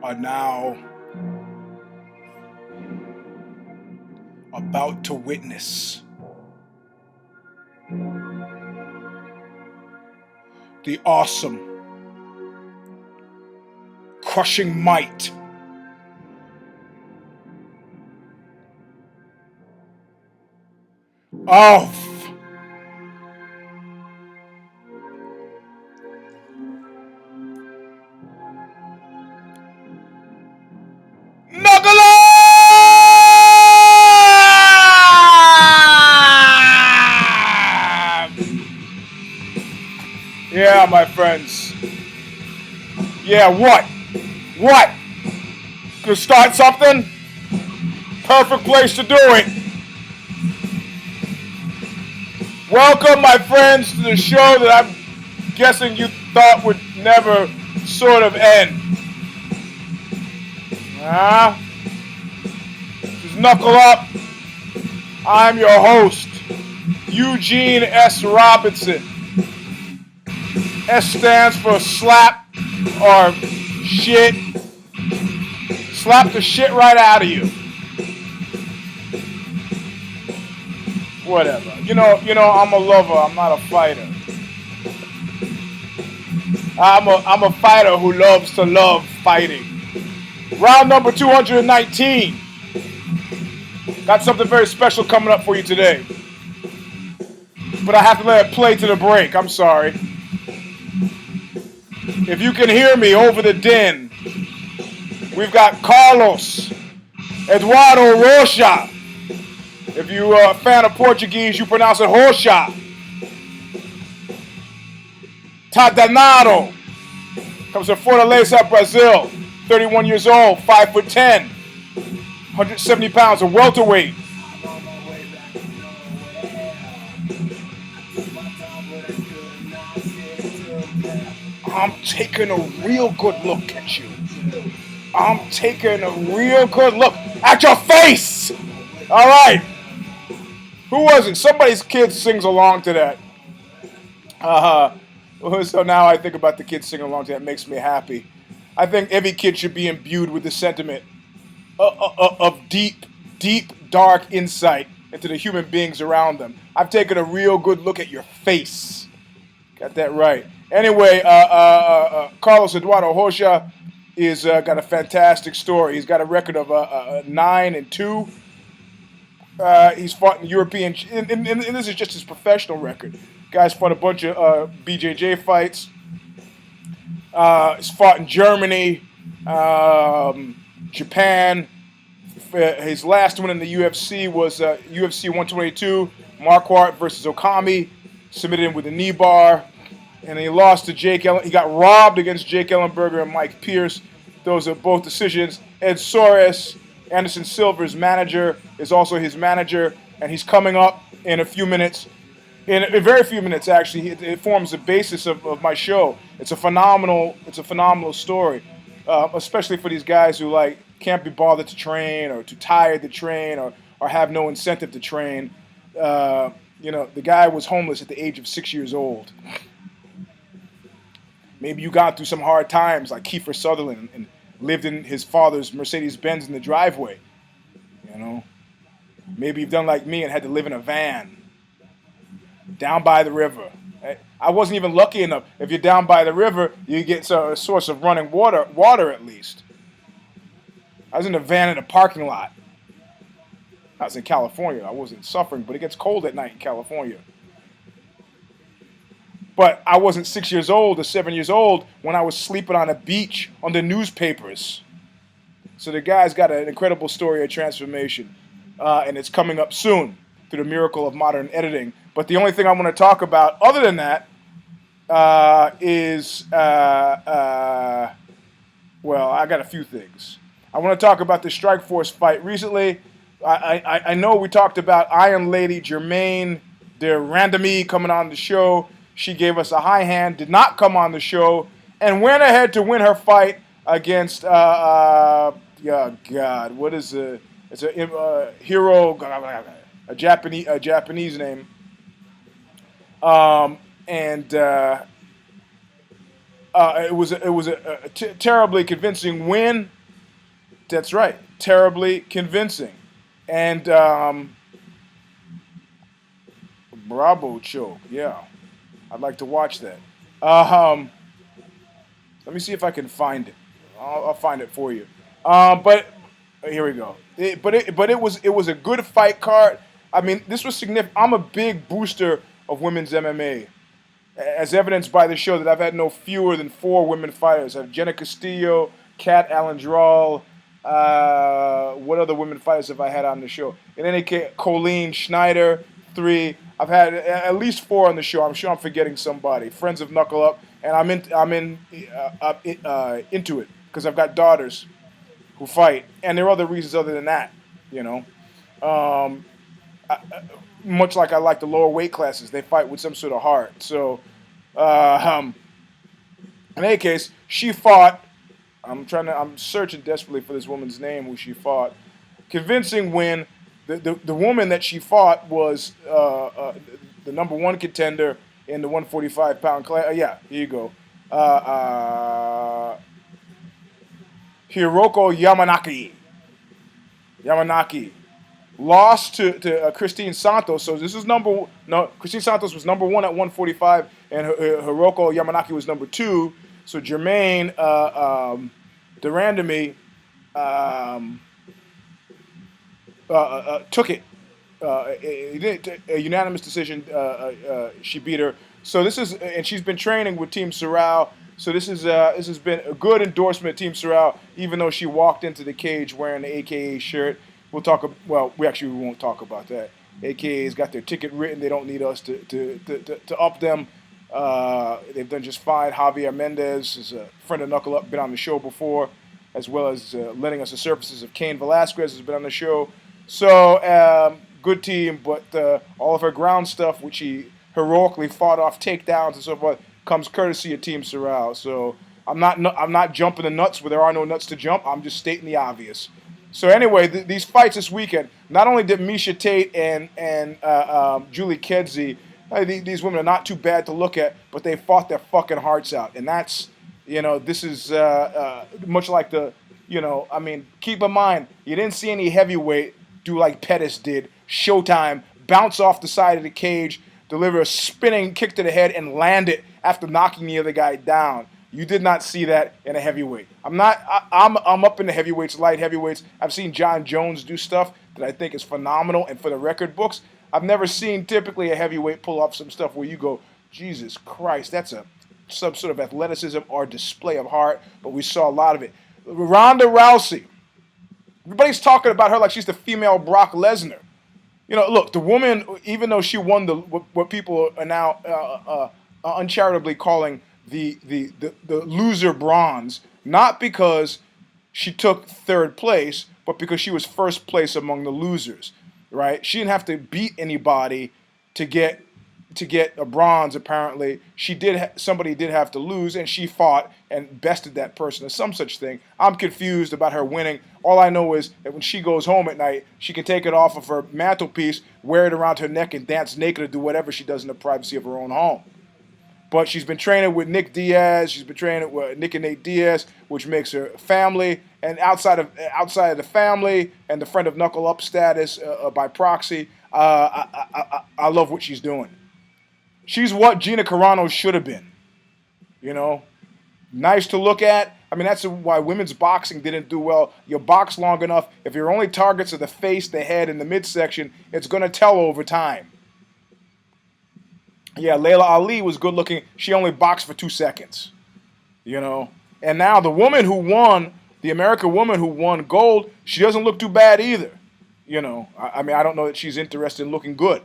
are now about to witness the awesome, crushing might of Knuckle Up! Yeah, my friends. Yeah, what? What? Gonna start something? Perfect place to do it. Welcome, my friends, to the show that I'm guessing you thought would never sort of end. This is Knuckle Up. I'm your host, Eugene S. Robinson. S stands for slap or shit. Slap the shit right out of you. Whatever. You know, I'm a lover. I'm not a fighter. I'm a fighter who loves to love fighting. Round number 219. Got something very special coming up for you today. But I have to let it play to the break. I'm sorry. If you can hear me over the din, we've got Carlos Eduardo Rocha. If you're a fan of Portuguese, you pronounce it Rocha. Tadanado. Comes from Fortaleza, Brazil. 31 years old, 5'10", 170 pounds, a welterweight. I'm taking a real good look at you. I'm taking a real good look at your face. All right. Who was it? Somebody's kid sings along to that. So now I think about the kids singing along to that. It makes me happy. I think every kid should be imbued with the sentiment of deep, dark insight into the human beings around them. I've taken a real good look at your face. Got that right. Anyway, Carlos Eduardo Rocha is got a fantastic story. He's got a record of 9-2. He's fought in European, and this is just his professional record. Guy's fought a bunch of BJJ fights. He's fought in Germany, Japan. His last one in the UFC was UFC 122, Marquardt versus Okami. Submitted him with a knee bar. And he lost to Jake Ellen. He got robbed against Jake Ellenberger and Mike Pierce. Those are both decisions. Ed Soares, Anderson Silva's manager, is also his manager, and he's coming up in a few minutes. In a very few minutes, actually. It forms the basis of my show. It's a phenomenal story, especially for these guys who can't be bothered to train or too tired to train or have no incentive to train. The guy was homeless at the age of 6 years old. Maybe you got through some hard times like Kiefer Sutherland and lived in his father's Mercedes-Benz in the driveway. Maybe you've done like me and had to live in a van down by the river. I wasn't even lucky enough. If you're down by the river, you get a source of running water at least. I was in a van in a parking lot. I was in California. I wasn't suffering, but it gets cold at night in California. But I wasn't 6 years old or 7 years old when I was sleeping on a beach under newspapers. So the guy's got an incredible story of transformation, and it's coming up soon through the miracle of modern editing. But the only thing I want to talk about other than that is, I got a few things. I want to talk about the Strikeforce fight recently. I know we talked about Iron Lady Germaine de Randamie coming on the show. She gave us a high hand, did not come on the show, and went ahead to win her fight against, what is it? It's a hero, a Japanese name. It was a terribly convincing win. That's right, terribly convincing, and bravo choke. Yeah, I'd like to watch that. Um, Let me see if I can find it. I'll find it for you. But here we go. It was a good fight card. I mean, this was significant. I'm a big booster of women's MMA, as evidenced by the show that I've had no fewer than 4 women fighters. I have Jenna Castillo, Kat Allen-Dral. What other women fighters have I had on the show? In any case, Colleen Schneider, 3. I've had at least 4 on the show. I'm sure I'm forgetting somebody. Friends of Knuckle Up, and into it because I've got daughters who fight, and there are other reasons other than that. You know, um, much like I like the lower weight classes, they fight with some sort of heart. So, um, in any case, she fought. I'm searching desperately for this woman's name who she fought. Convincing win. The woman that she fought was the number 1 contender in the 145-pound class. Yeah, here you go. Hiroko Yamanaki lost to Christine Santos. So this is Christine Santos was number 1 at 145, and Hiroko Yamanaki was number 2. So Jermaine Durandamy took it. A unanimous decision. She beat her. So and she's been training with Team Sorrel. So this has been a good endorsement of Team Sorrel, even though she walked into the cage wearing the AKA shirt. We'll talk. Well, we won't talk about that. AKA's got their ticket written. They don't need us to up them. They've done just fine. Javier Mendez is a friend of Knuckle Up, been on the show before, as well as lending us the services of Cain Velasquez, has been on the show. So, good team, but all of her ground stuff, which she heroically fought off takedowns and so forth, comes courtesy of Team Sorrel. So I'm not jumping the nuts where there are no nuts to jump. I'm just stating the obvious. So anyway, these fights this weekend, not only did Misha Tate and Julie Kedzie, these women are not too bad to look at, but they fought their fucking hearts out. And that's, this is much like I mean, keep in mind, you didn't see any heavyweight do like Pettis did, Showtime, bounce off the side of the cage, deliver a spinning kick to the head, and land it after knocking the other guy down. You did not see that in a heavyweight. I'm up in the heavyweights, light heavyweights. I've seen John Jones do stuff that I think is phenomenal, and for the record books, I've never seen typically a heavyweight pull off some stuff where you go, Jesus Christ, that's some sort of athleticism or display of heart, but we saw a lot of it. Ronda Rousey. Everybody's talking about her like she's the female Brock Lesnar. Look, the woman, even though she won what people are now uncharitably calling the loser bronze, not because she took 3rd place, but because she was 1st place among the losers, right? She didn't have to beat anybody to get a bronze. Apparently, somebody did have to lose, and she fought and bested that person or some such thing. I'm confused about her winning. All I know is that when she goes home at night, she can take it off of her mantelpiece, wear it around her neck, and dance naked or do whatever she does in the privacy of her own home. But she's been training with Nick Diaz. She's been training with Nick and Nate Diaz, which makes her family. And outside of the family and the friend of Knuckle Up status by proxy, I love what she's doing. She's what Gina Carano should have been. Nice to look at. I mean, that's why women's boxing didn't do well. You box long enough, if your only targets are the face, the head, and the midsection, it's going to tell over time. Yeah, Layla Ali was good looking. She only boxed for 2 seconds. And now the woman who won, the American woman who won gold, she doesn't look too bad either. I mean, I don't know that she's interested in looking good.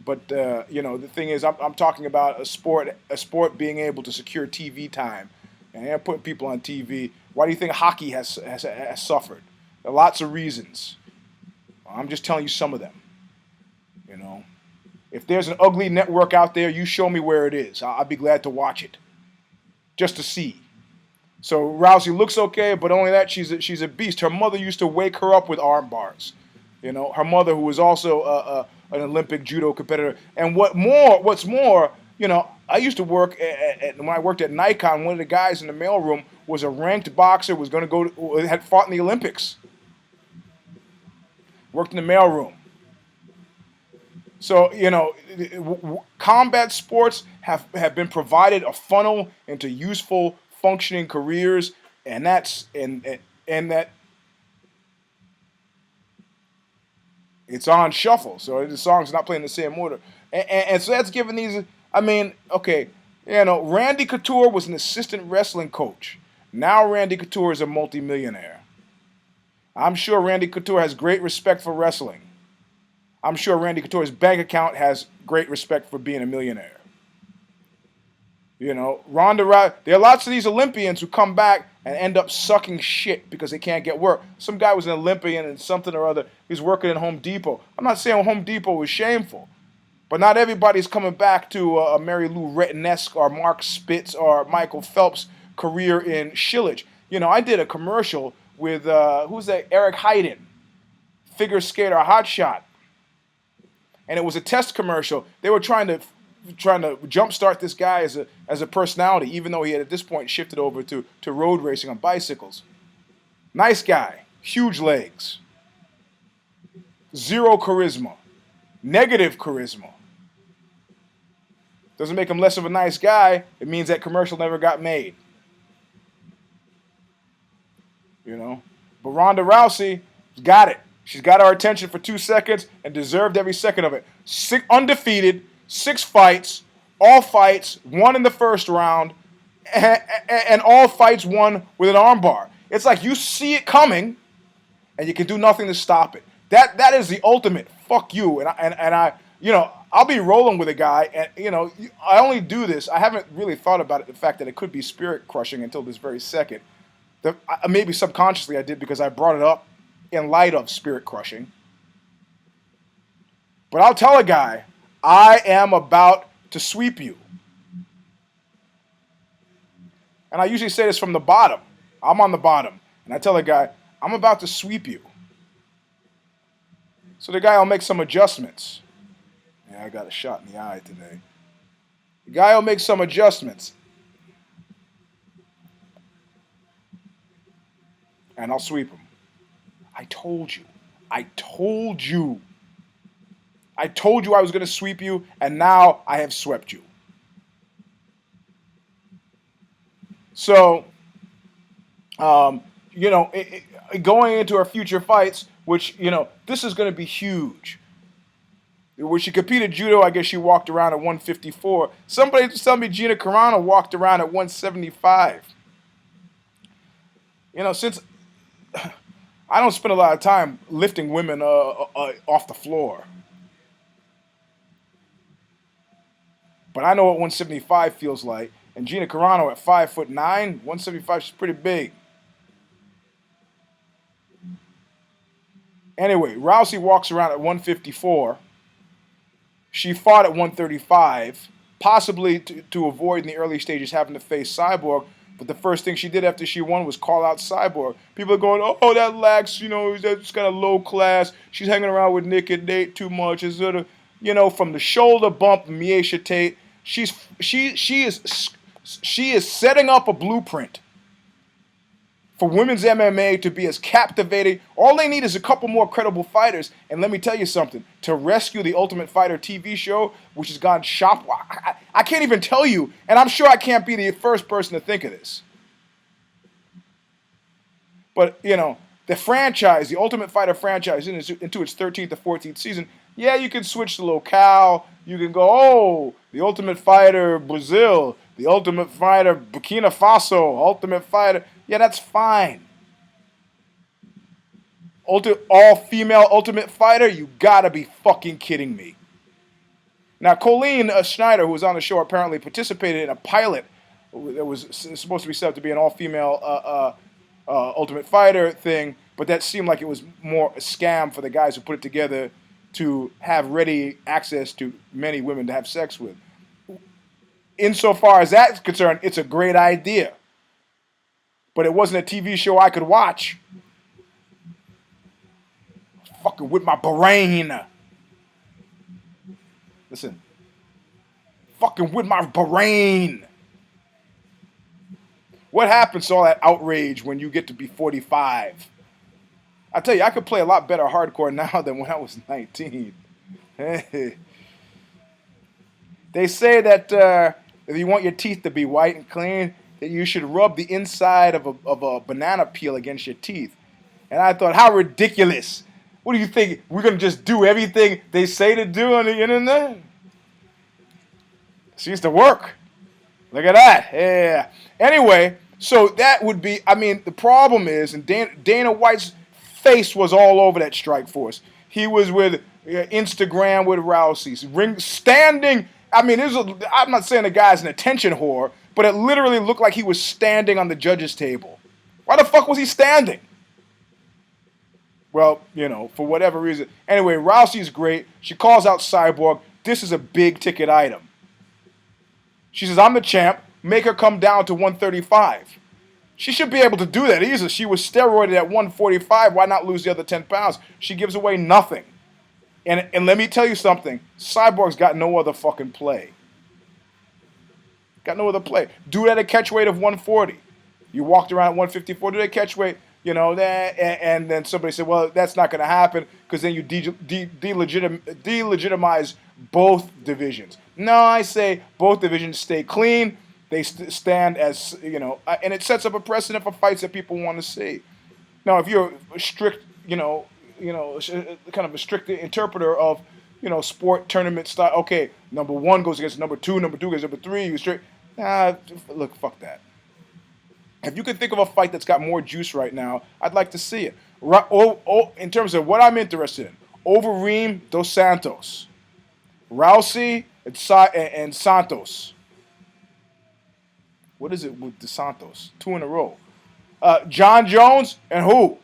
But, the thing is, I'm talking about a sport being able to secure TV time. And putting people on TV. Why do you think hockey has suffered? There are lots of reasons. I'm just telling you some of them. If there's an ugly network out there, you show me where it is. I'll be glad to watch it. Just to see. So Rousey looks okay, but only that, she's a beast. Her mother used to wake her up with arm bars. Her mother, who was also an Olympic judo competitor. And what's more, I used to work when I worked at Nikon. One of the guys in the mailroom was a ranked boxer, was going to had fought in the Olympics. Worked in the mailroom. So, combat sports have been provided a funnel into useful, functioning careers, and that it's on shuffle. So the song's not playing the same order, and so that's giving these. I mean, okay, Randy Couture was an assistant wrestling coach. Now Randy Couture is a multimillionaire. I'm sure Randy Couture has great respect for wrestling. I'm sure Randy Couture's bank account has great respect for being a millionaire. Ronda Rousey. There are lots of these Olympians who come back and end up sucking shit because they can't get work. Some guy was an Olympian and something or other. He's working at Home Depot. I'm not saying Home Depot was shameful, but not everybody's coming back to a Mary Lou Retton-esque or Mark Spitz or Michael Phelps career in Shillage. I did a commercial with who's that? Eric Hayden, figure skater, hotshot. And it was a test commercial. They were trying to jumpstart this guy as a personality, even though he had at this point shifted over to road racing on bicycles. Nice guy, huge legs, zero charisma, negative charisma. Doesn't make him less of a nice guy. It means that commercial never got made. But Ronda Rousey got it. She's got our attention for 2 seconds and deserved every second of it. Undefeated, 6 fights, all fights won in the first round, and all fights won with an armbar. It's like you see it coming, and you can do nothing to stop it. That is the ultimate fuck you. And I I'll be rolling with a guy, and I only do this. I haven't really thought about it, the fact that it could be spirit crushing until this very second. Maybe subconsciously I did because I brought it up in light of spirit crushing. But I'll tell a guy, I am about to sweep you. And I usually say this from the bottom. I'm on the bottom. And I tell a guy, I'm about to sweep you. So the guy will make some adjustments. Yeah, I got a shot in the eye today. The guy will make some adjustments. And I'll sweep him. I told you. I told you I was going to sweep you, and now I have swept you. So, going into our future fights, which, this is going to be huge. When she competed judo, I guess she walked around at 154. Somebody just tell me Gina Carano walked around at 175. Since I don't spend a lot of time lifting women off the floor. But I know what 175 feels like. And Gina Carano at 5'9", 175, she's pretty big. Anyway, Rousey walks around at 154. She fought at 135, possibly to avoid in the early stages having to face Cyborg. But the first thing she did after she won was call out Cyborg. People are going, oh, that lacks, that's kind of low class. She's hanging around with Nick and Nate too much. It's sort of, from the shoulder bump, Miesha Tate, she is setting up a blueprint for women's MMA to be as captivating. All they need is a couple more credible fighters. And let me tell you something, to rescue the Ultimate Fighter TV show, which has gone shop. I can't even tell you, and I'm sure I can't be the first person to think of this. But, the franchise, the Ultimate Fighter franchise, into its 13th or 14th season, yeah, you can switch the locale. You can go, the Ultimate Fighter Brazil, the Ultimate Fighter Burkina Faso, Ultimate Fighter. Yeah, that's fine. All-female Ultimate Fighter? You gotta be fucking kidding me. Now, Colleen Schneider, who was on the show, apparently participated in a pilot that was supposed to be set up to be an all-female Ultimate Fighter thing, but that seemed like it was more a scam for the guys who put it together to have ready access to many women to have sex with. Insofar as that's concerned, it's a great idea. But it wasn't a TV show I could watch. Fucking with my brain. Listen. Fucking with my brain. What happens to all that outrage when you get to be 45? I tell you, I could play a lot better hardcore now than when I was 19. They say that if you want your teeth to be white and clean, that you should rub the inside of a banana peel against your teeth. And I thought, how ridiculous. What do you think? We're going to just do everything they say to do on the internet? Seems to work. Look at that. Yeah. Anyway, so that would be, I mean, the problem is, and Dana White's face was all over that strike force. He was with Instagram with Rousey. Standing, I mean, I'm not saying the guy's an attention whore, but it literally looked like he was standing on the judge's table. Why the fuck was he standing? Well, you know, for whatever reason. Anyway, Rousey's great. She calls out Cyborg. This is a big ticket item. She says, I'm the champ. Make her come down to 135. She should be able to do that easily. She was steroided at 145. Why not lose the other 10 pounds? She gives away nothing. And let me tell you something. Cyborg's got no other fucking play. Got no other play. Do that at catch weight of 140. You walked around at 154. Do that catch weight, you know, and then somebody said, well, that's not going to happen because then you delegitimize both divisions. No, I say both divisions stay clean. They stand as, you know, and it sets up a precedent for fights that people want to see. Now, if you're a strict, kind of a strict interpreter of, sport tournament style, okay, number one goes against number two goes against number three, you strict. Look, fuck that. If you could think of a fight that's got more juice right now, I'd like to see it. In terms of what I'm interested in, Overeem dos Santos, Rousey and Santos. What is it with dos Santos? 2 in a row. John Jones and who?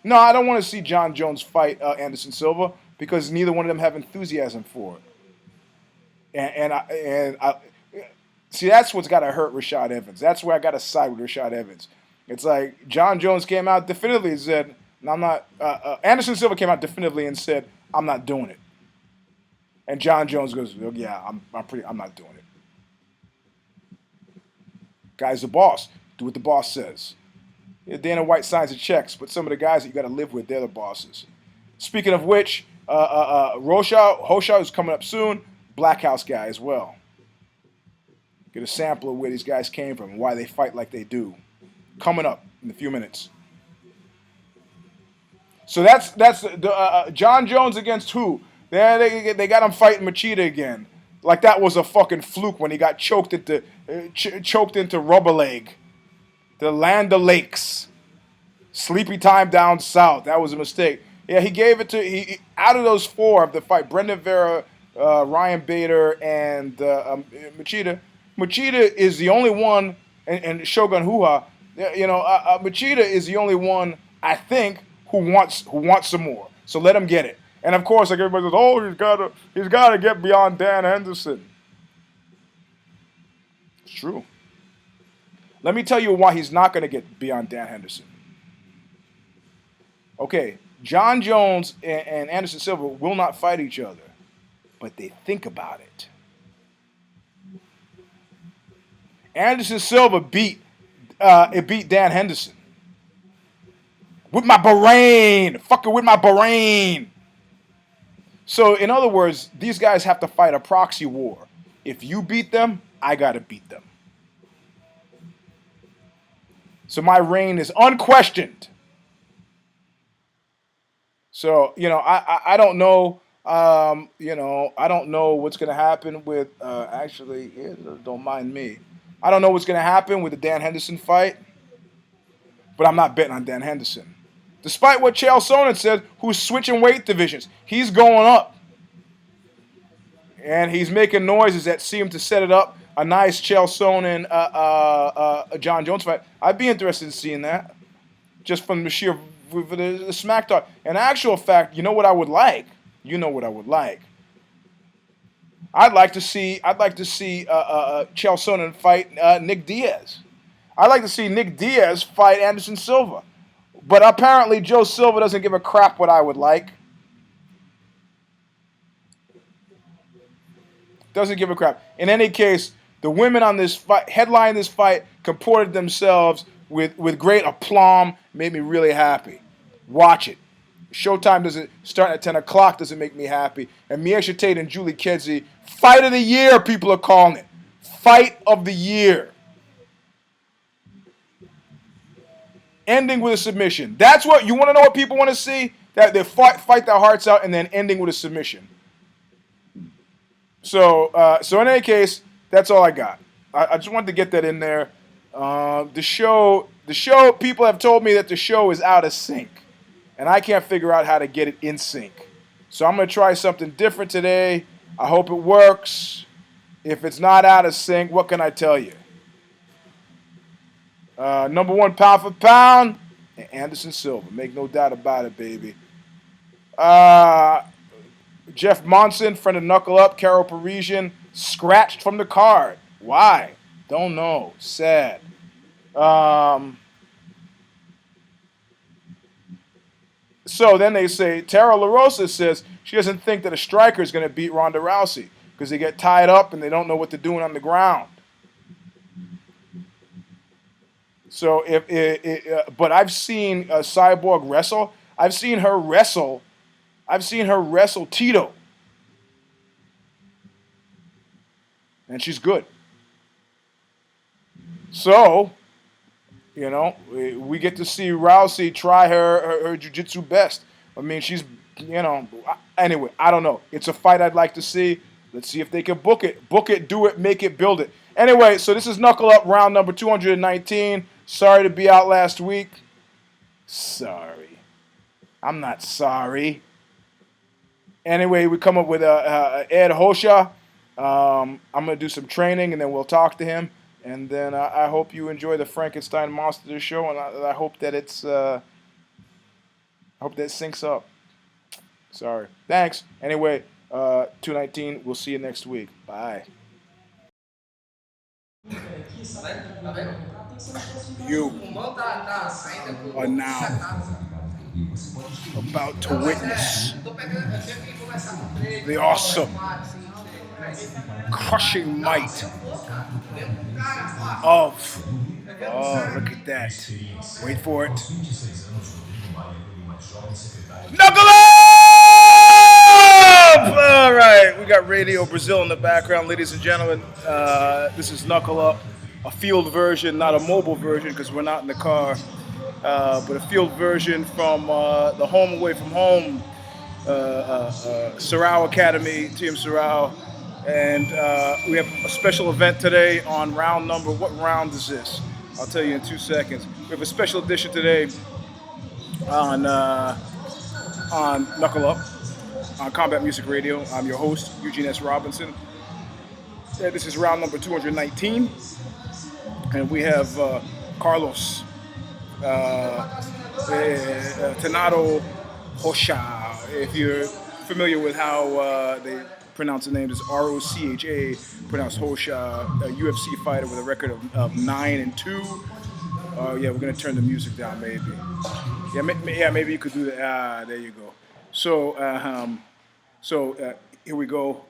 No, I don't want to see John Jones fight Anderson Silva because neither one of them have enthusiasm for it. And I see, that's what's got to hurt Rashad Evans. That's where I got to side with Rashad Evans. It's like John Jones came out definitively and said, "I'm not." Anderson Silva came out definitively and said, "I'm not doing it." And John Jones goes, "Yeah, I'm not doing it." Guy's the boss. Do what the boss says. Yeah, Dana White signs the checks, but some of the guys that you got to live with, they're the bosses. Speaking of which, Rocha is coming up soon. Black House guy as well. Get a sample of where these guys came from and why they fight like they do. Coming up in a few minutes. So that's John Jones against who? They got him fighting Machida again. Like that was a fucking fluke when he got choked into rubber leg. The Land of Lakes. Sleepy time down south. That was a mistake. Yeah, he gave it to out of those 4 of the fight, Brendan Vera, Ryan Bader, and Machida. Machida is the only one, and Shogun Huha. Machida is the only one I think who wants some more. So let him get it. And of course, like everybody says, oh, he's gotta get beyond Dan Henderson. It's true. Let me tell you why he's not going to get beyond Dan Henderson. Okay, John Jones and Anderson Silva will not fight each other, but they think about it. Anderson Silva beat Dan Henderson. With my brain. Fucking with my brain. So, in other words, these guys have to fight a proxy war. If you beat them, I got to beat them. So my reign is unquestioned. So, I don't know, I don't know what's going to happen with, don't mind me. I don't know what's going to happen with the Dan Henderson fight, but I'm not betting on Dan Henderson. Despite what Chael Sonnen said, who's switching weight divisions, he's going up. And he's making noises that seem to set it up. A nice Chael Sonnen, John Jones fight. I'd be interested in seeing that. Just from the sheer the smack talk. In actual fact, you know what I would like? You know what I would like? I'd like to see Chael Sonnen fight Nick Diaz. I'd like to see Nick Diaz fight Anderson Silva. But apparently Joe Silva doesn't give a crap what I would like. Doesn't give a crap. In any case, the women on this fight, headline this fight, comported themselves with great aplomb. Made me really happy. Watch it. Showtime doesn't start at 10 o'clock. Doesn't make me happy. And Miesha Tate and Julie Kedzie, fight of the year. People are calling it. Fight of the year. Ending with a submission. That's what you want to know. What people want to see? That they fight their hearts out and then ending with a submission. So in any case, that's all I got. I just wanted to get that in there. The show. People have told me that the show is out of sync, and I can't figure out how to get it in sync. So I'm gonna try something different today. I hope it works. If it's not out of sync, what can I tell you? Number 1 pound for pound, Anderson Silva. Make no doubt about it, baby. Jeff Monson, friend of Knuckle Up, Carol Parisian, scratched from the card. Why? Don't know. Sad. So then they say, Tara LaRosa says she doesn't think that a striker is going to beat Ronda Rousey because they get tied up and they don't know what they're doing on the ground. So but I've seen Cyborg wrestle. I've seen her wrestle Tito. And she's good. So, you know, we get to see Rousey try her jiu-jitsu best. I mean, she's, you know, anyway, I don't know. It's a fight I'd like to see. Let's see if they can book it. Book it, do it, make it, build it. Anyway, so this is Knuckle Up, round number 219. Sorry to be out last week. Sorry. I'm not sorry. Anyway, we come up with Ed Rocha. I'm going to do some training, and then we'll talk to him. And then I hope you enjoy the Frankenstein Monster show, and I hope that it's I hope that syncs up. Sorry. Thanks. Anyway, 219. We'll see you next week. Bye. You are now about to witness the awesome, crushing might of, oh, look at that. Wait for it. Knuckle Up! All right, we got Radio Brazil in the background, ladies and gentlemen. This is Knuckle Up, a field version, not a mobile version because we're not in the car, but a field version from the home away from home, Sorrow Academy, Team Sorrow. And we have a special event today on round number, what round is this? I'll tell you in 2 seconds. We have a special edition today on Knuckle Up, on Combat Music Radio. I'm your host, Eugene S. Robinson. And this is round number 219. And we have Carlos Tenado Rocha. If you're familiar with how they pronounce the name, is R-O-C-H-A, pronounced Rocha, a UFC fighter with a record of 9-2. Yeah, we're going to turn the music down, maybe. Yeah, maybe you could do that. There you go. So, here we go.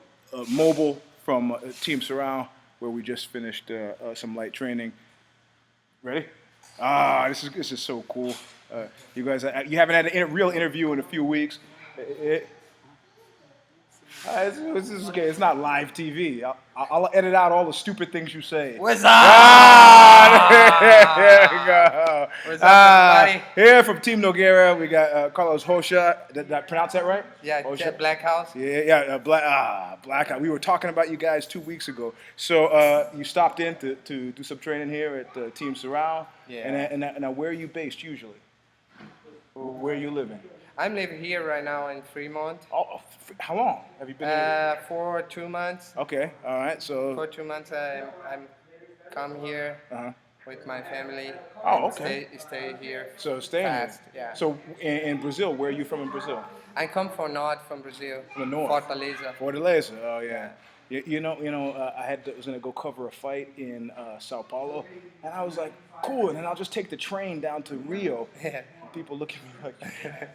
Mobile from Team Sorrow, where we just finished some light training. Ready? This is so cool. You guys, you haven't had a real interview in a few weeks. This is okay. It's not live TV. I'll edit out all the stupid things you say. What's up? There you go. What's up, everybody? Here from Team Nogueira, we got Carlos Rocha. Did I pronounce that right? Yeah, Rocha? Black House. Yeah, Black House. We were talking about you guys 2 weeks ago. So you stopped in to do some training here at Team Sorrow. Yeah. And where are you based usually? Where are you living? I'm living here right now in Fremont. Oh, how long have you been here? For 2 months. Okay, all right. So for 2 months, I'm come here with my family. Oh, okay. Stay here. So staying fast, here. yeah. So in Brazil, where are you from in Brazil? I come from north from Brazil. From the north. Fortaleza. Fortaleza. Oh yeah. You know. I was gonna go cover a fight in Sao Paulo, and I was like, cool. And then I'll just take the train down to Rio. Yeah. people look at me like,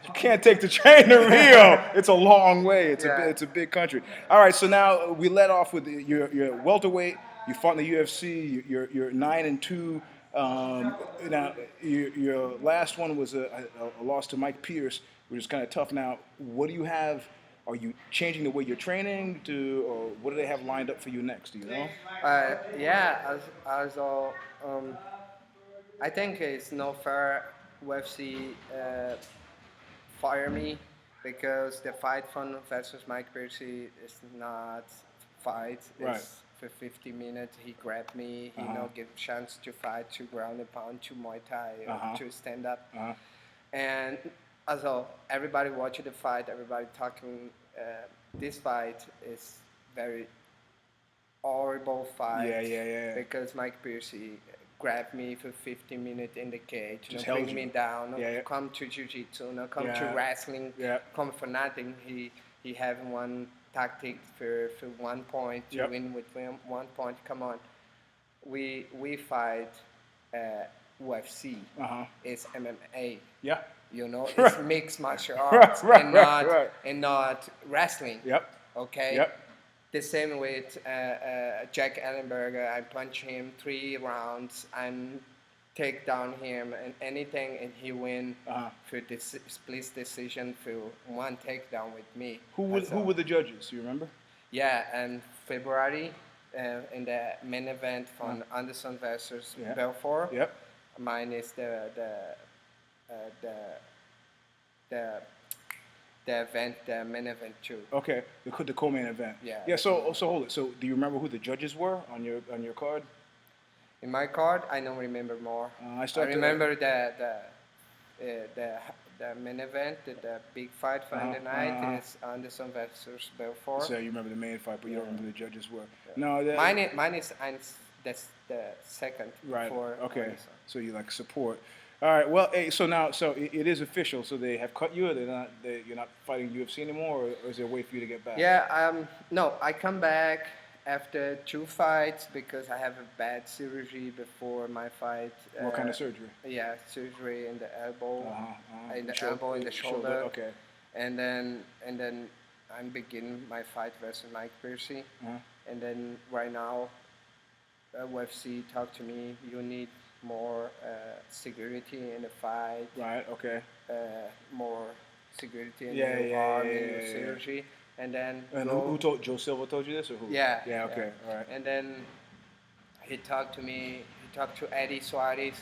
you can't take the train to Rio. It's a long way. It's a big country. All right, so now we let off with your welterweight. You fought in the UFC. You're 9-2. Now your last one was a loss to Mike Pierce, which is kind of tough. Now, what do you have? Are you changing the way you're training or what do they have lined up for you next? Do you know? Yeah, also, I think it's not fair UFC fire me because the fight from versus Mike Percy is not fight. Right. It's for 50 minutes. He grabbed me. He Uh-huh. give chance to fight, to ground and pound, to Muay Thai, Uh-huh. to stand up. Uh-huh. And also everybody watching the fight, everybody talking. This fight is very horrible fight. Yeah. Because Mike Piercy grabbed me for 15 minutes in the cage, Just bring held me you. down, Yeah. come to jiu-jitsu, come to Yeah. wrestling, Yeah. come for nothing. He have one tactic for 1 point to Yep. win with 1 point. Come on, we fight UFC. Uh-huh. It's MMA. Yeah. You know, it's Right. mixed martial arts Right, and right. not wrestling. Yep. Okay. Yep. The same with Jack Ellenberger. I punch him 3 rounds and take down him and anything, and he win for this split decision for 1 takedown with me. Who were the judges? Do you remember? Yeah, and February in the main event from Anderson versus Belfort. Yep. Mine is the event, the main event too. Okay, the co-main event. Yeah. Yeah. So hold it. So do you remember who the judges were on your card? In my card, I don't remember more. I I remember the main event, the big fight for the night is Anderson versus Belfort. So you remember the main fight, but you don't remember who the judges were. Yeah. No, Mine is that's the second. Right. For Okay. Anderson. So you like support. All right. Well, hey, so now, it is official. So they have cut you, or you're not fighting UFC anymore, or is there a way for you to get back? Yeah. No, I come back after 2 fights because I have a bad surgery before my fight. What kind of surgery? Yeah, surgery in the elbow, in the Shoulder- elbow, in the shoulder. Okay. And then I'm beginning my fight versus Mike Piercy. And then right now, UFC talked to me. You need more security in the fight. Right. Okay. More security in Yeah, your yeah, arm, yeah, in your yeah. surgery. And then And who told Joe Silva told you this, or who? Yeah. Yeah. Okay. All right. And then he talked to me. He talked to Eddie Suarez.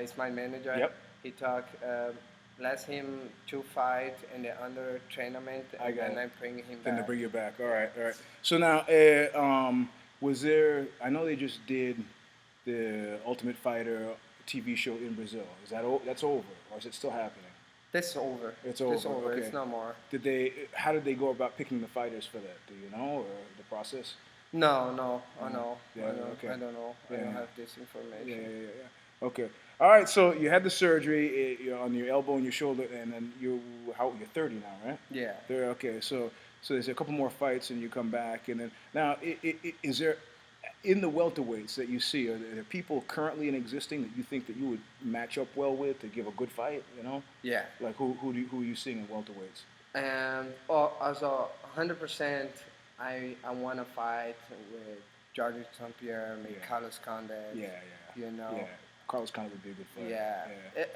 He's my manager. Yep. He talked. Let him to fight in the under tournament, and then I bring him back. Then to bring you back. All right. All right. So now, was there? I know they just did the Ultimate Fighter TV show in Brazil. Is that's over, or is it still happening? That's over. It's over. It's over. Okay. It's no more. How did they go about picking the fighters for that? Do you know, or the process? No. I know. Yeah, okay. I don't know. I Yeah. don't have this information. Yeah. Okay. All right. So you had the surgery on your elbow and your shoulder, and then you're 30 now, right? Yeah. Okay. So there's a couple more fights, and you come back, and then now is there in the welterweights that you see, are there people currently in existing that you think that you would match up well with to give a good fight? You know? Yeah. Like who are you seeing in welterweights? Also 100%, I want to fight with George St. Pierre, Carlos Condit. Yeah. You know. Yeah. Carlos Condit would be a good fight. Yeah.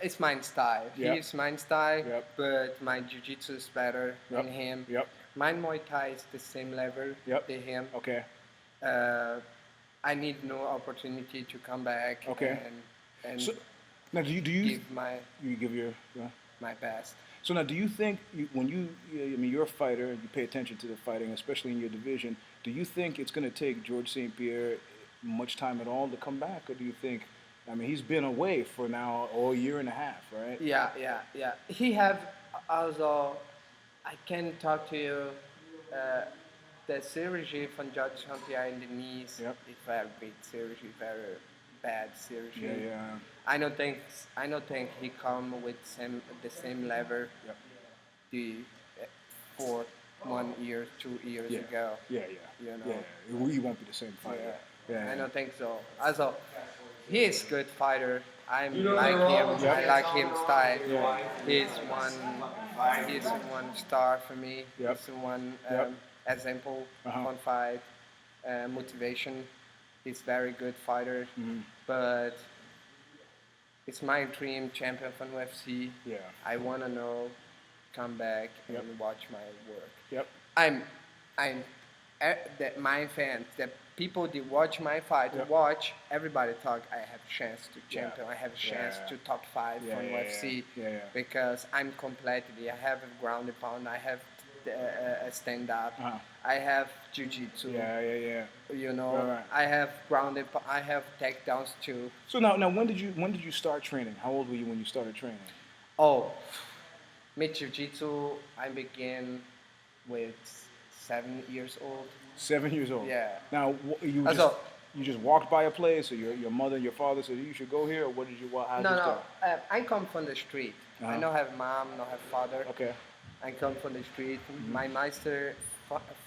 It's my style. Yep. He's my style, Yep. but my jiu-jitsu is better than him. Yep. My Muay Thai is the same level to him. Okay. I need no opportunity to come back. Okay. And so, now, do you give your my best. So now, do you think when you're a fighter and you pay attention to the fighting, especially in your division, do you think it's going to take George St. Pierre much time at all to come back, or do you think? I mean, he's been away for now a year and a half, right? Yeah. He have also. I can talk to you. The surgery from George St. Pierre in the knees is very big surgery, very bad surgery. Yeah. I don't think he come with the same level for 1 year, 2 years ago. Yeah. You know. Yeah. He won't be the same fighter. Yeah. I don't think so. Also, he is good fighter. I'm like him. Yep. I like him style. Yeah. He's one. He's one star for me. Yep. He's one Yep. example, Uh-huh. fun fight, motivation. He's very good fighter, Mhm. but it's my dream champion from UFC. Yeah. I wanna know, come back and Yep. watch my work. Yep. I'm that my fans, the people that watch my fight, Yep. watch everybody talk. I have a chance to Yeah. champion. I have a chance Yeah. to top 5 Yeah, from yeah, UFC yeah. because I'm completely. I have a ground and pound. I have a stand up. Uh-huh. I have jiu-jitsu. Yeah, yeah, yeah. You know, Right. I have ground and I have takedowns too. So now when did you start training? How old were you when you started training? Oh, me jiu-jitsu. I began with 7 years old. 7 years old. Yeah. Now you just walked by a place, or your mother and your father said you should go here, or what did you? How did you No. start? I come from the street. I Uh-huh. don't have mom, no have father. Okay. I come from the street. My master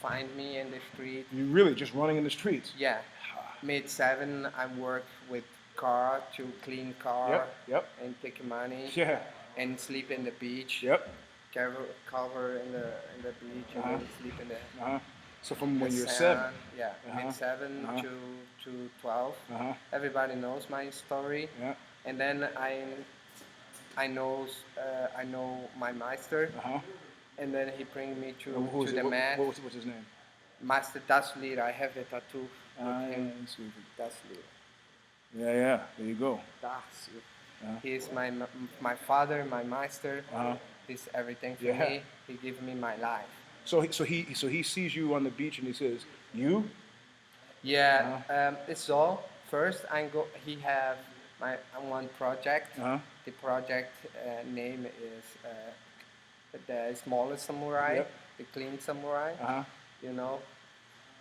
find me in the street. You really just running in the streets. Yeah. Mid 7, I work with car to clean car Yep. and take money Yeah. and sleep in the beach. Yep. Cover in the beach and then sleep in the Uh-huh. So from when the you're sand. 7. Yeah, Uh-huh. mid 7 Uh-huh. to 12. Uh-huh. Everybody knows my story. Yeah. And then I know my master, Uh-huh. and then he bring me to Who's the mat. what's his name? Master Das Leader. I have the tattoo with him. Let's see. Das Leader. Yeah. There you go. Das. Uh-huh. He's my father, my master. Uh-huh. He's everything for Yeah. me. He give me my life. So he sees you on the beach and he says, "You." Yeah. It's all. First, He have my one project. Uh-huh. The project name is the smallest samurai, Yep. the clean samurai. Uh-huh. You know,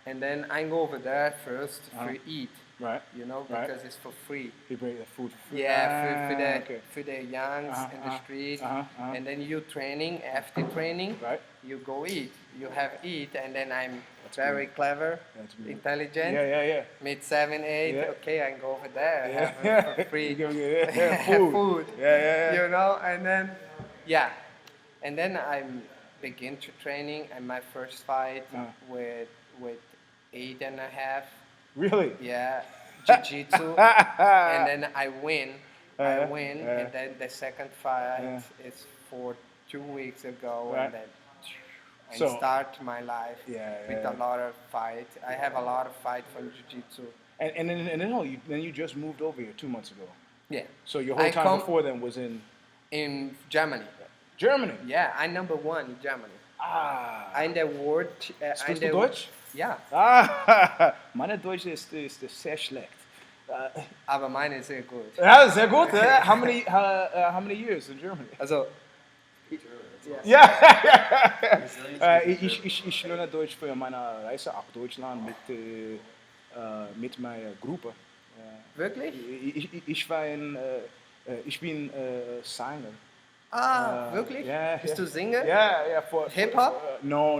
and then I go over there first Uh-huh. to eat. Right. You know, Right. because it's for free. He bring the food for free. Yeah, Okay. for the youngs in the street. Uh-huh. And then you training, after training, Right. you go eat. You have eat, and then I'm That's very good. clever, That's good. intelligent. Yeah. Mid 7, 8, Yeah. okay, I go over there, Yeah. have it for free. You give me- yeah, food. Food. Yeah. You know, and then, yeah. And then I begin to training, and my first fight with 8.5. Really? Yeah, jiu-jitsu, and then I win. And then the second fight is for 2 weeks ago, Right. and then I So- start my life with Yeah. a lot of fight. I have a lot of fight from jiu-jitsu. And then you just moved over here 2 months ago. Yeah, So your whole I time come- before then was in in Germany. Germany. Yeah, I'm #1 in Germany. Ah. I'm the world. Sprichst du Deutsch? Ja, Ah, meine Deutsch ist sehr schlecht. aber meine ist sehr gut. Ja, sehr gut. How many years in Germany? Also, Ja. Ich lerne Deutsch für meine Reise ab Deutschland mit meiner Gruppe. wirklich? Ich bin Sänger. Wirklich? Yeah, Bist yeah. du Singer? Yeah, for Hip-Hop? No,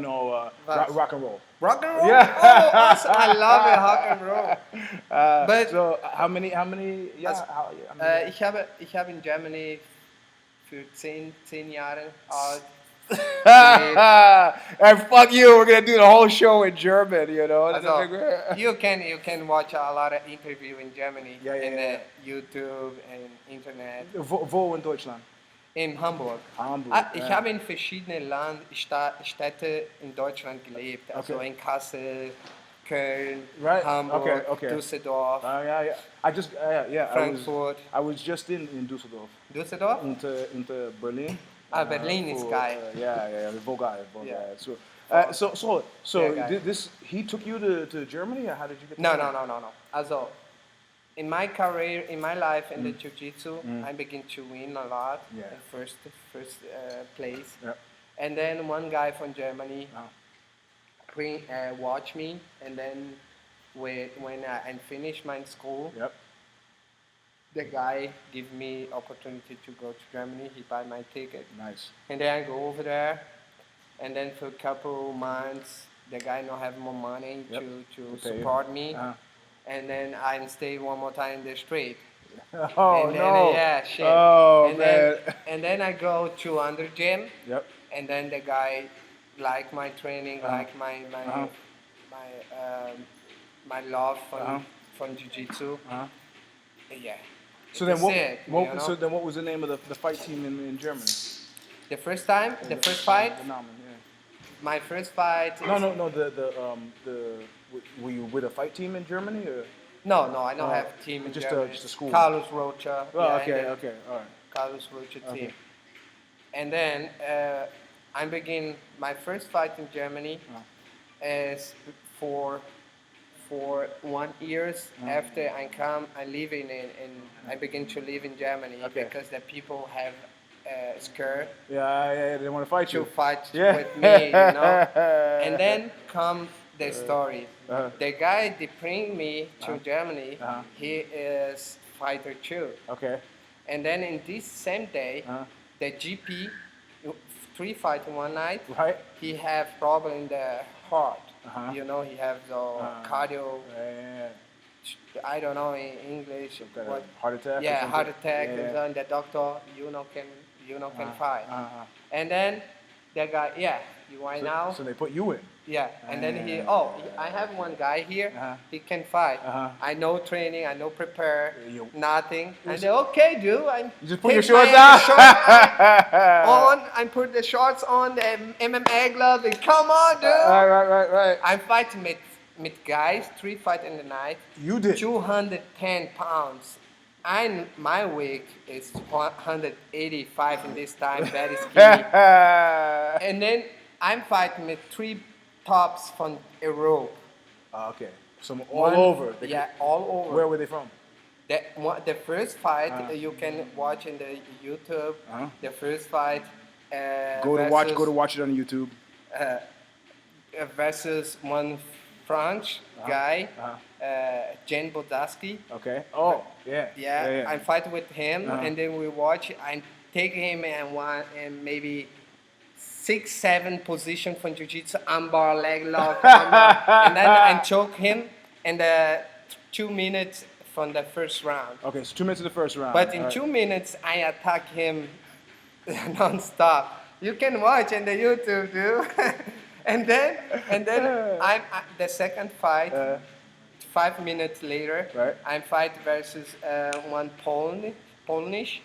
Was? rock and roll. Rock and roll? Yeah. Oh, awesome. I love it, rock and roll. But So how many? Yeah. Also, how many? ich habe in Germany für 10 Jahre alt. Hey, fuck you! We're gonna do the whole show in German, you know. Also, you can watch a lot of interview in Germany Yeah, in yeah. YouTube and Internet. Wo in Deutschland? In Hamburg. Hamburg. Ich ja. habe in verschiedenen Städte in Deutschland gelebt. Also Okay. in Kassel, Köln, Right. Hamburg, Okay. Düsseldorf, Yeah. I just Frankfurt. I was just in Düsseldorf. Düsseldorf? In Berlin. Berlin is geil. Yeah. Vogai. Yeah. So Sehr geil. this he took you to Germany, or how did you get? No. there? Also, in my career, in my life in the jiu-jitsu, I begin to win a lot. Yeah. In first place. Yeah. And then one guy from Germany Uh-huh. watch me, and then when I finished my school, Yep. the guy give me opportunity to go to Germany. He buy my ticket, Nice. and then I go over there, and then for a couple months, the guy not have more money Yep. to pay you. support me. Uh-huh. And then I stay one more time in the street. Oh and then, no. yeah, shit. Oh and man. then I go to under gym, Yep. and then the guy like my training, like Uh-huh. my love Uh-huh. from jiu-jitsu. Uh-huh. Yeah. So then That's it, you know? so then what was the name of the fight team in Germany? The first time, the first fight, The Namen, yeah. my first fight. No, is- no, no. Were you with a fight team in Germany or? No, no, I don't have a team in just Germany. just a school. Carlos Rocha. Oh, yeah, okay, and okay, all right. Carlos Rocha Okay. team. And then I begin my first fight in Germany is for 1 years after I live I begin to live in Germany because the people have scared Yeah, they want to fight to you. fight Yeah. with me, you know. And then come the story. The guy that bring me to Germany, he is fighter too. Okay. And then in this same day, the GP, 3 fight in one night, Right. he have problem in the heart. Uh-huh. You know, he have the cardio. Yeah. I don't know in English Got a what. heart attack. or Yeah, something? heart attack. Yeah. And then the doctor, can fight. Uh-huh. And then the guy, yeah, you right now. So they put you in. Yeah, and then I have one guy here. He can fight. I know training. I know prepare. Nothing. And they okay, dude. You just put your shorts on. On. I put the shorts on. The MMA gloves. And come on, dude. Right. I'm fighting with guys. 3 fight in the night. You did. 210 pounds. My weight is 185 in this time. Very skinny. And then I'm fighting with 3 tops from Europe. Okay. So all over. All over. Where were they from? The first fight you can watch in the YouTube. The first fight. Go to watch it on YouTube. Versus one French guy, Jen Bodaski. Okay. Oh, yeah. Yeah. I fight with him, and then we watch. I take him and maybe 6, 7 position from jiu-jitsu, armbar, leg lock, armbar, and then I choke him in the 2 minutes from the first round. Okay, so 2 minutes of the first round. But in 2 minutes, I attack him non-stop. You can watch in the YouTube, dude. and then the second fight. 5 minutes later, I fight versus one Polish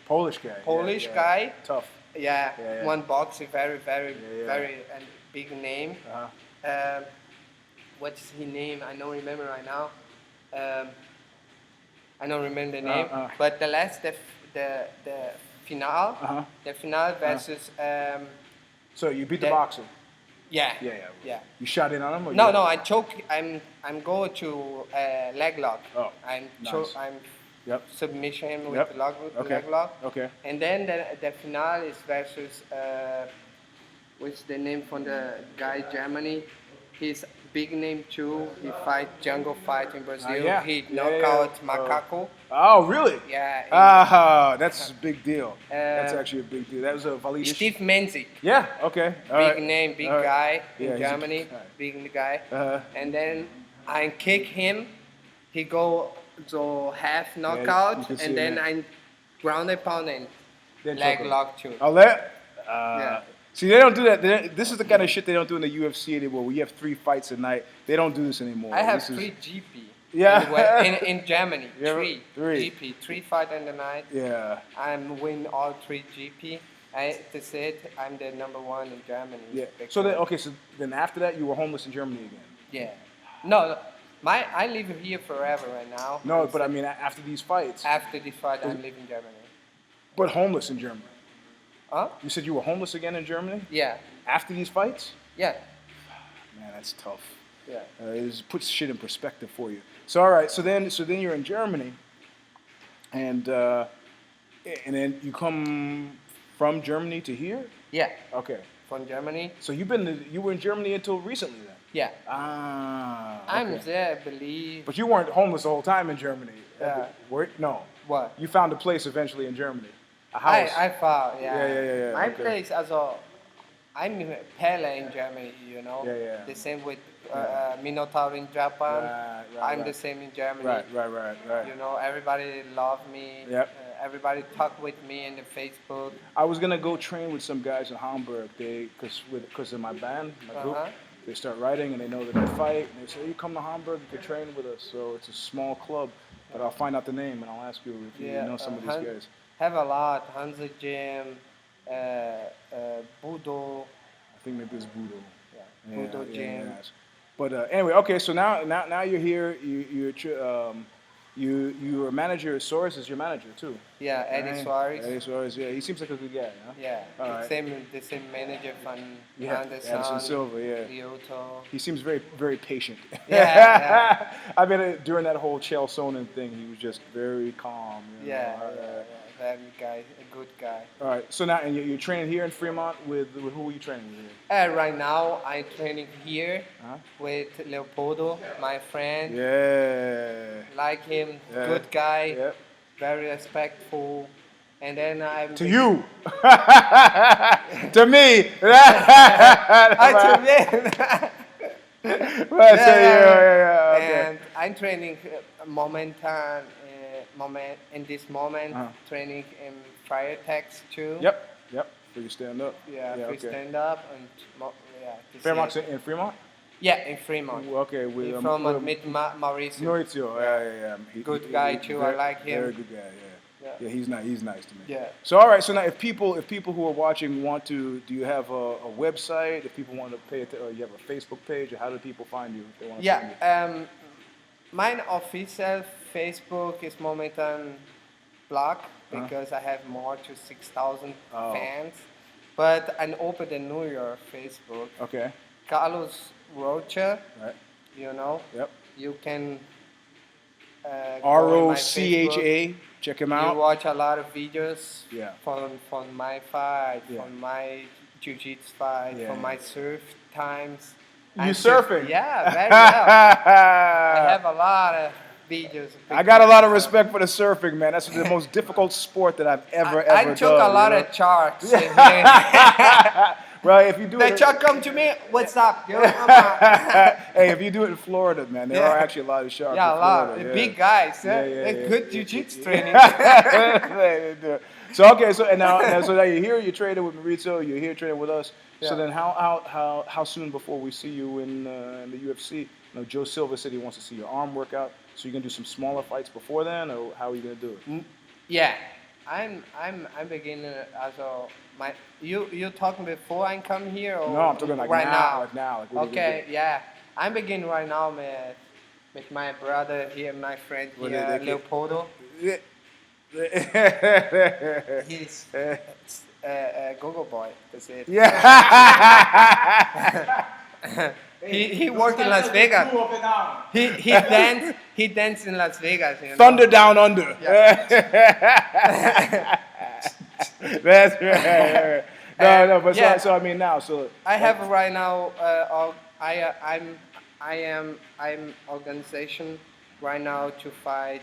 guy. Tough. Yeah, one boxer, very and big name. What's his name? I don't remember right now. I don't remember the name. But the finale, the finale versus. So you beat the boxer. Yeah. You shot in on him? Or No, I choke. I'm go to leg lock. Oh, I'm nice. I'm Yep. submission him with Yep. leg lock. Okay. And then the finale is versus what's the name from the guy Germany? He's big name too. He fight jungle fight in Brazil. He knock out Macaco. Oh, really? Yeah. That's a big deal. That's actually a big deal. That was a Valish. Steve Menzik. Yeah. Okay. Big name, big guy Yeah, in Germany. Big guy. And then I kick him. He go so half knockout, and then I ground and pound and leg lock too. Oh, that? Yeah. See, they don't do that. This is the kind of shit they don't do in the UFC anymore. Where you have 3 fights a night. They don't do this anymore. I have 3 GP. Yeah. In Germany, Yeah, 3 3. GP, 3 fight in the night. Yeah. I'm win all 3 GP. To say it, I'm the number 1 in Germany. Yeah. So then after that, you were homeless in Germany again. Yeah. No, I live here forever right now. No, but I mean after these fights. After this fight, I live in Germany. But homeless in Germany. Huh? You said you were homeless again in Germany? Yeah. After these fights? Yeah. Man, that's tough. Yeah. It puts shit in perspective for you. So all right, so then you're in Germany, and then you come from Germany to here? Yeah. Okay. From Germany. So you were in Germany until recently then? Yeah. Ah. Okay. I'm there, I believe. But you weren't homeless the whole time in Germany. Yeah. No. What? You found a place eventually in Germany. A house. I found, yeah. Yeah. My Okay. place as a, I'm in Pele in Germany, you know. Yeah. The same with Minotaur in Japan. Right, I'm right. the same in Germany. Right. You know, everybody love me. Yep. Everybody talk with me in the Facebook. I was gonna go train with some guys in Hamburg. Because of my band, my group, they start writing and they know that I fight. And they say, "You come to Hamburg, you can train with us." So it's a small club, but I'll find out the name and I'll ask you if you know some of these guys. Have a lot. Hansa Gym, Budo. I think maybe it's Budo. Yeah, Budo Gym. Yes. But anyway, okay. So now you're here. You're a manager. Soares is your manager too. Yeah, Eddie Suarez. Eddie Suarez. Yeah, he seems like a good guy. Huh? Yeah, All the same manager from Anderson Silva. Yeah. Lyoto. He seems very patient. Yeah. I mean, during that whole Chael Sonnen thing, he was just very calm. Yeah. Very guy, a good guy. All right. So now, and you're training here in Fremont with who are you training with here? Right now, I'm training here with Leopoldo, my friend. Yeah. Like him, good guy, very respectful. And then I'm to you, to me. To me. Okay. And I'm training in this moment, training in fire attacks too. Yep. Free stand up. Yeah, free stand up and Fremont in Fremont. Yeah, in Fremont. Okay, with Fremont with Mauricio. Mauricio, yeah. Good guy too. I like him. Very good guy. Yeah, he's nice. He's nice to me. Yeah. So all right. So now, if people who are watching want to, do you have a website? If people want to pay it, or you have a Facebook page, or how do people find you if they want to find you? Mine official Facebook is momentan blocked because I have more to 6,000 fans. But I opened a New York Facebook. Okay. Carlos Rocha. Right. You know. Yep. You can. ROCHA. Check him out. You watch a lot of videos. Yeah. From my fight, from my jiu-jitsu fight, from my surf times. You surfing? Yeah, very well. I have a lot of videos. I got a lot of respect for the surfing, man. That's the most difficult sport that I've ever done. I took a lot of sharks in here. Right, if you do the shark come to me, what's up? Hey, if you do it in Florida, man, there are actually a lot of sharks. Yeah, in a lot. Florida. Big guys. Good jiu-jitsu training. So okay, so now you're here, you're training with Mauricio, you're here training with us. Yeah. So then how soon before we see you in the UFC? You know, Joe Silva said he wants to see your arm workout. So you're gonna do some smaller fights before then, or how are you gonna do it? Yeah, I'm beginning also. You talking before I come here or no? I'm talking like right now. Like now. Like okay, yeah. I'm beginning right now with my brother here, my friend here, Leopoldo. He's a go-go boy. That's it. Yeah. He worked in Las Vegas. He danced in Las Vegas. You know? Thunder Down Under. Yeah. That's right. No, but yeah. So I mean now, so I have right now. I'm organization right now to fight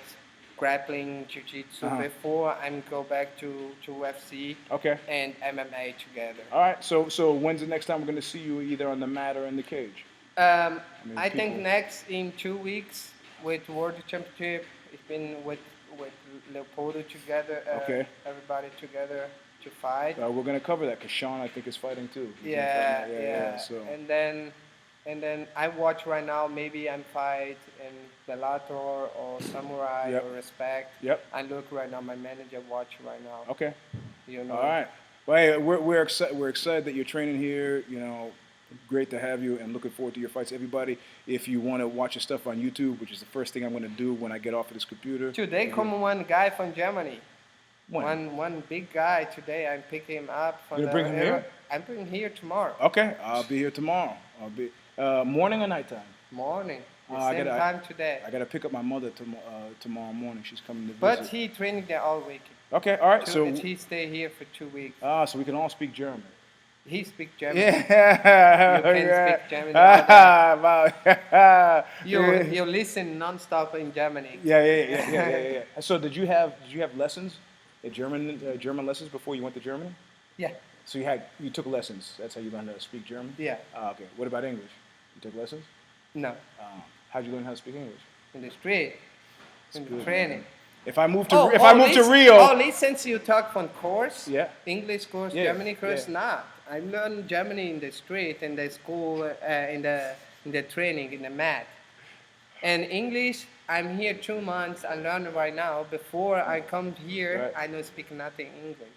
grappling, jiu-jitsu. Before I'm go back to UFC. Okay. And MMA together. All right. So when's the next time we're going to see you either on the mat or in the cage? I think next in 2 weeks with World Championship. It's been with Leopoldo together. Okay. Everybody together to fight. We're going to cover that because Sean, I think, is fighting too. Yeah. So. And then I watch right now. Maybe I'm fight in Bellator or Samurai or Respect. Yep. I look right now. My manager watch right now. Okay. You know. All right. Well, hey, we're excited that you're training here. You know, great to have you, and looking forward to your fights. Everybody, if you want to watch your stuff on YouTube, which is the first thing I'm going to do when I get off of this computer. Today, come one guy from Germany. When? One big guy today. I'm picking him up. You're gonna bring him here? I'm bringing him here tomorrow. Okay, I'll be here tomorrow. I'll be morning or nighttime. Morning. Same time today. I gotta pick up my mother tomorrow morning. She's coming to visit. But he training there all week. Okay, all right. So he stay here for 2 weeks. So we can all speak German. He speaks German. Yeah. You can speak German. You you listen non-stop in Germany. Yeah. So did you have lessons, German lessons before you went to Germany? Yeah. So you took lessons. That's how you learned how to speak German? Yeah. Okay. What about English? You took lessons? No, How'd you learn how to speak English? in the street, in the Good, training. man. If I move to Rio, oh, listen to you talk from course, Yeah. English course, Yeah, Germany course, yeah. not. I learned Germany in the street, in the school, in the training, in the mat. And English, I'm here 2 months. I learn right now. Before I come here, Right. I don't speak nothing English.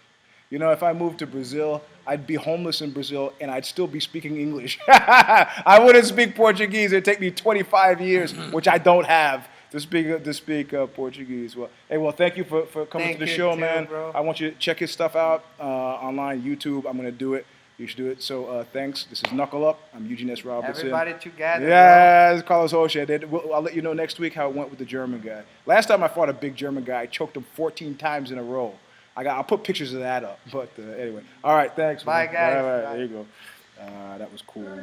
you know, if I moved to Brazil, I'd be homeless in Brazil and I'd still be speaking English. I wouldn't speak Portuguese. It'd take me 25 years, which I don't have, to speak Portuguese. Well, hey, well, thank you for coming Thank to the you show, too, man. bro. I want you to check his stuff out online, YouTube. I'm gonna do it. You should do it. So thanks. This is Knuckle Up. I'm EUGENE S. Robertson. Everybody together. Yeah, it's Carlos Edouardo. I'll let you know next week how it went with the German guy. Last time I fought a big German guy, I choked him 14 times in a row. I'll put pictures of that up. But anyway, all right, thanks. Bye, Man. guys. All right, Bye. there you go. That was cool.